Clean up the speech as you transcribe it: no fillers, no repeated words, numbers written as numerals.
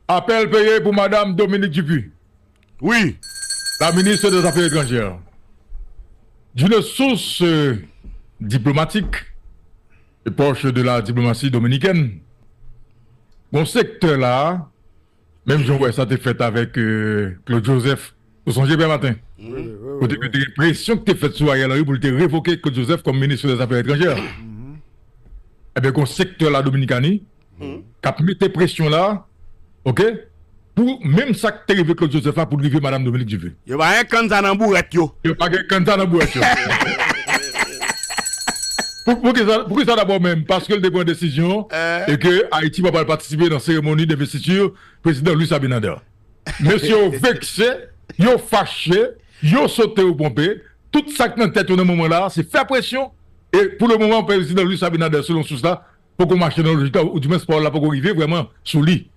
Appel payé pour Madame Dominique Dupuis. Oui. La ministre des Affaires étrangères. D'une source diplomatique et proche de la diplomatie dominicaine. Bon secteur là, même je vois ça t'es fait avec Claude Joseph. Vous songez bien matin. Vous avez l'impression que tu fait sur Ariel Henry pour te révoquer Claude Joseph comme ministre des Affaires étrangères. Eh bien, qu'on secteur là, Dominicani, qui a mis tes pressions là, ok? Pour même ça que tu arrivé Claude Joseph là pour arriver Madame Dominique Dupuis. Il y a un candidat dans bourrette yo. Il n'y a pas de candidat dans bourrette. Pourquoi ça d'abord même? Parce que le dépôt de décision et que Haïti va pas participer dans la cérémonie d'investiture président Luis Abinader. Monsieur vexé, yo fâché, yo sauté au pompé, tout ça qui est dans tête au moment là, c'est faire pression. Et pour le moment, le président Luis Abinader, selon tout ça, pour qu'on marche dans le logique, ou du moins sport là, pour qu'on arrive vraiment sous lit.